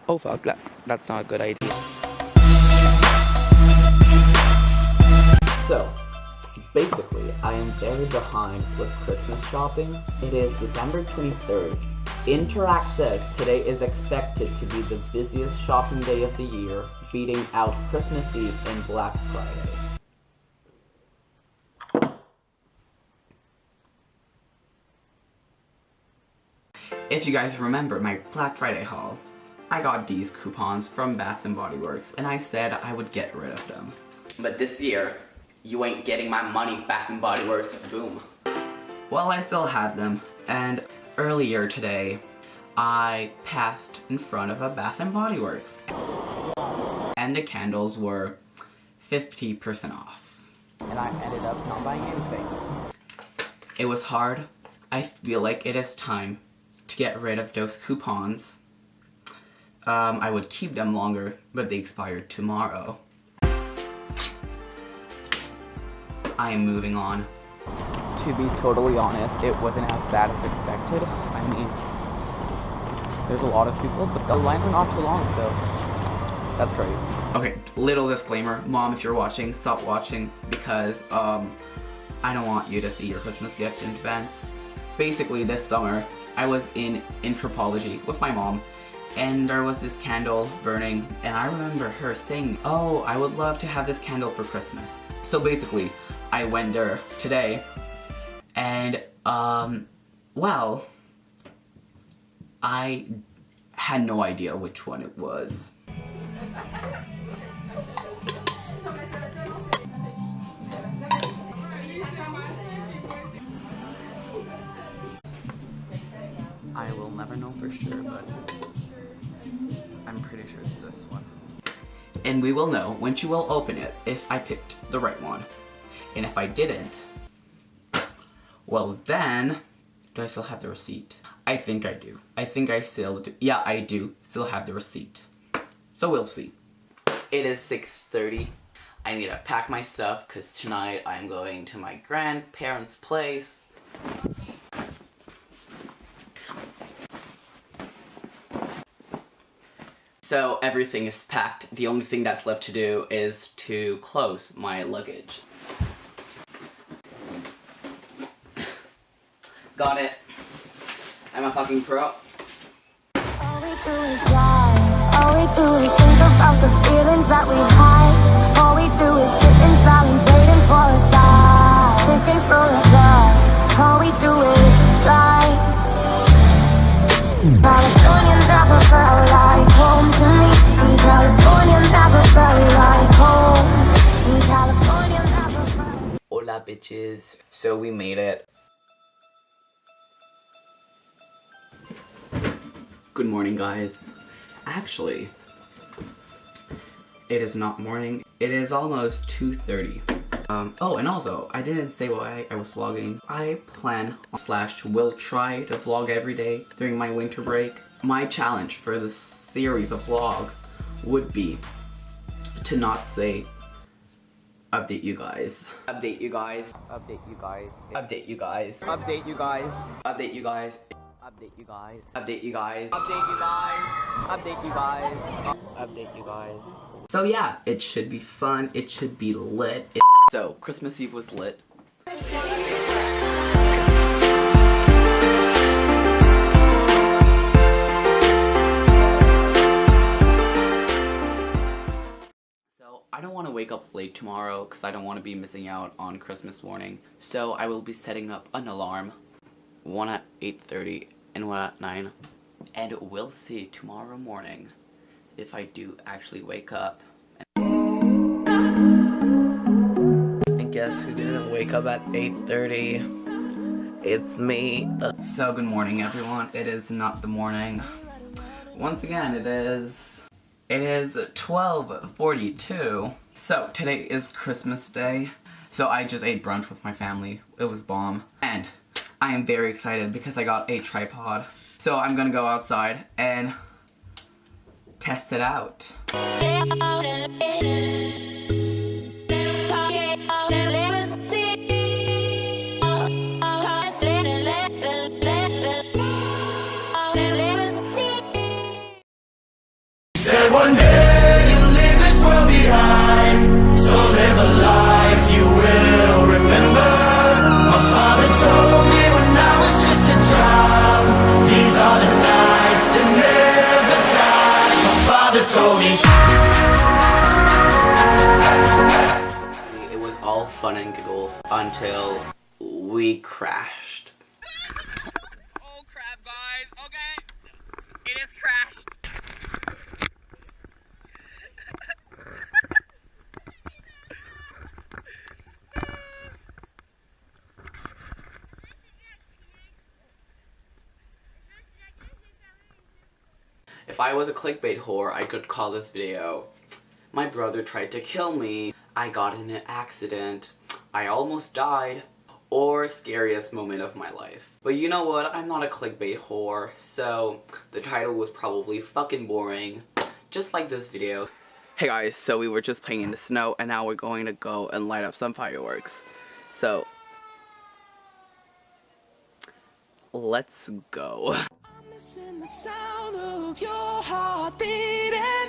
Oh fuck, that's not a good idea. So, basically, I am very behind with Christmas shopping. It is December 23rd. Interactive today is expected to be the busiest shopping day of the year, beating out Christmas Eve and Black Friday. If you guys remember my Black Friday haul, I got these coupons from Bath & Body Works and I said I would get rid of them. But this year, you ain't getting my money, Bath & Body Works, boom. Well, I still had them, and earlier today, I passed in front of a Bath & Body Works, and the candles were 50% off. And I ended up not buying anything. It was hard. I feel like it is time to get rid of those coupons. I would keep them longer, but they expired tomorrow. I am moving on. To be totally honest, it wasn't as bad as expected. I mean, there's a lot of people, but the lines are not too long, so that's great. Okay, little disclaimer. Mom, if you're watching, stop watching, because I don't want you to see your Christmas gift in advance. Basically, this summer, I was in anthropology with my mom, and there was this candle burning, and I remember her saying, "Oh, I would love to have this candle for Christmas." So basically, I went there today, and, well, I had no idea which one it was. I will never know for sure, but I'm pretty sure it's this one. And we will know when she will open it if I picked the right one. And if I didn't, well then, do I still have the receipt? I think I do. I think I still do. Yeah, I do still have the receipt. So we'll see. It is 6:30. I need to pack my stuff because tonight I'm going to my grandparents' place. So everything is packed. The only thing that's left to do is to close my luggage. Got it. I'm a fucking pro. All we do is drive. All we do is think about the feelings that we hide. All we do is sit in silence, waiting for a sign. Thinking full of love. All we do is fly. California never felt like home to me. And California never felt like home. And California never felt. Hola bitches. So we made it. Good morning, guys. Actually, it is not morning. It is almost 2:30. Oh, and also, I didn't say why I was vlogging. I plan / will try to vlog every day during my winter break. My challenge for this series of vlogs would be to not say update you guys. Update you guys. Update you guys. Update you guys. Update you guys. Update you guys. Update you guys. Update you guys. Update you guys. Update you guys. Update you guys. So yeah, it should be fun. It should be lit. So Christmas Eve was lit. So I don't want to wake up late tomorrow because I don't want to be missing out on Christmas morning. So I will be setting up an alarm. One at 8:30 and one at 9, and we'll see tomorrow morning if I do actually wake up. And guess who didn't wake up at 8:30? It's me. So good morning, everyone. It is not the morning. Once again, it is 12:42. So today is Christmas Day. So I just ate brunch with my family. It was bomb. And I am very excited because I got a tripod. So I'm gonna go outside and test it out. It was all fun and giggles until we crashed. Oh crap, guys. Okay. It is crashed. If I was a clickbait whore, I could call this video, "My brother tried to kill me," "I got in an accident," "I almost died," or "Scariest moment of my life." But you know what? I'm not a clickbait whore, so the title was probably fucking boring, just like this video. Hey guys, so we were just playing in the snow, and now we're going to go and light up some fireworks. So, let's go. I'm missing the sound of your heart beating.